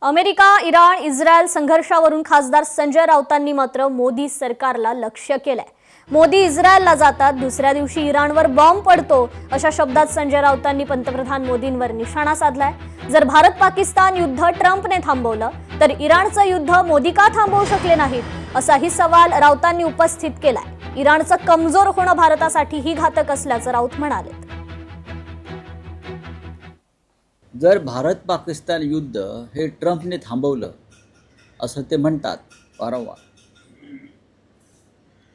America, Iran, Israel संघर्षावरून खासदार संजय राऊतांनी मात्र मोदी सरकारला लक्ष्य केलंय। मोदी इस्रायलला जातात, दुसऱ्या दिवशी इराणवर बॉम्ब पडतो, अशा शब्दात संजय राऊतांनी पंतप्रधान मोदींवर निशाणा साधलाय। जर भारत पाकिस्तान युद्ध ट्रम्पने थांबवलं तर इराणचं युद्ध मोदी का थांबवू शकले नाहीत, असाही सवाल राऊतांनी उपस्थित केलाय। इराणचं कमजोर होणं भारतासाठीही घातक असल्याचं राऊत म्हणाले। जर भारत पाकिस्तान युद्ध हे ट्रम्पने थांबवलं असं ते म्हणतात वारंवार,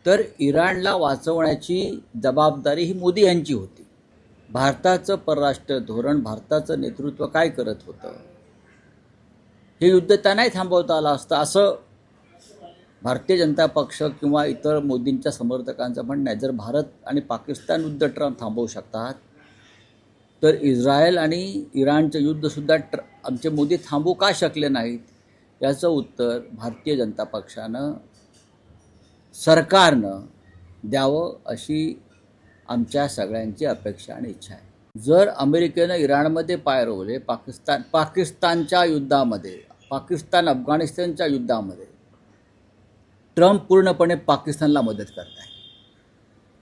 तर इराणला वाचवण्याची जबाबदारी ही मोदी यांची होती। भारताचं परराष्ट्र धोरण, भारताचं नेतृत्व काय करत होतं, हे युद्ध त्यांनाही थांबवता आलं असतं असं भारतीय जनता पक्ष किंवा इतर मोदींच्या समर्थकांचं म्हणणं आहे। जर भारत आणि पाकिस्तान युद्ध ट्रम्प थांबवू शकतात, तर इस्रायल आणि इराणचं युद्धसुद्धा आमचे मोदी थांबवू का शकले नाहीत, याचं उत्तर भारतीय जनता पक्षानं, सरकारनं द्यावं अशी आमच्या सगळ्यांची अपेक्षा आणि इच्छा आहे। जर अमेरिकेनं इराणमध्ये पाय रोवले, पाकिस्तानच्या युद्धामध्ये, पाकिस्तान अफगाणिस्तानच्या युद्धामध्ये ट्रम्प पूर्णपणे पाकिस्तानला मदत करत आहे।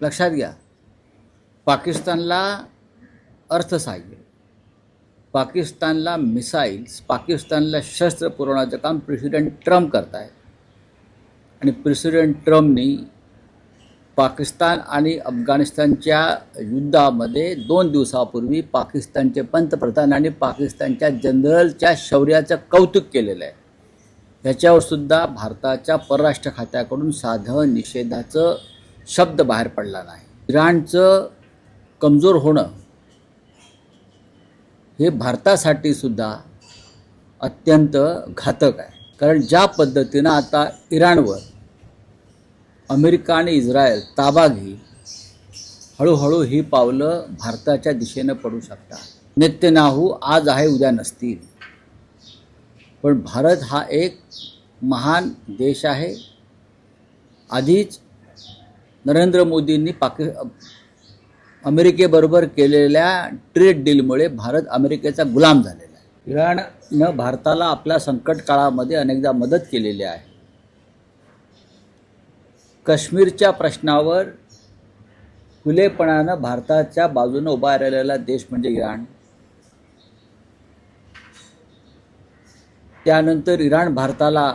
लक्षात घ्या, पाकिस्तानला अर्थसहाय्य, पाकिस्तानला मिसाईल्स, पाकिस्तानला शस्त्र पुरवण्याचं काम प्रेसिडेंट ट्रम्प करत आहे। आणि प्रेसिडेंट ट्रम्पनी पाकिस्तान आणि अफगाणिस्तानच्या युद्धामध्ये 2 दिवसापूर्वी पाकिस्तानचे पंतप्रधान आणि पाकिस्तानच्या जनरलच्या शौर्याचं कौतुक केलेलं आहे। ह्याच्यावर सुद्धा भारताच्या परराष्ट्र खात्याकडून साधं निषेधाचं शब्द बाहेर पडला नाही। इराणचं कमजोर होणं हे भारतासाठी सुद्धा अत्यंत घातक आहे, कारण ज्या पद्धतीनं आता इराणवर अमेरिका आणि इस्रायल ताबा घेईल, हळूहळू ही पावलं भारताच्या दिशेनं पडू शकतात। नेतन्याहू आज आहे उद्या नसतील, पण भारत हा एक महान देश आहे। आधीच नरेंद्र मोदींनी अमेरिकेबरोबर केलेल्या ट्रेड डीलमुळे भारत अमेरिकेचा गुलाम झालेला आहे। इराणनं भारताला आपल्या संकट काळामध्ये अनेकदा मदत केलेली आहे। काश्मीरच्या प्रश्नावर खुलेपणानं भारताच्या बाजूने उभा राहिलेला देश म्हणजे इराण। त्यानंतर इराण भारताला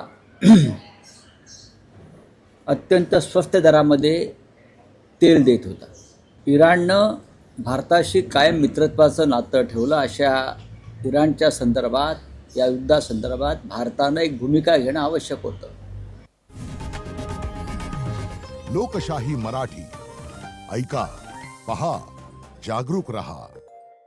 अत्यंत स्वस्त दरामध्ये तेल देत होता। इराणनं भारताशी कायम मित्रत्वाचं नातं ठेवलं। अशा इराणच्या संदर्भात, या युद्धासंदर्भात भारतानं एक भूमिका घेणं आवश्यक होतं। लोकशाही मराठी ऐका, पहा, जागरूक रहा।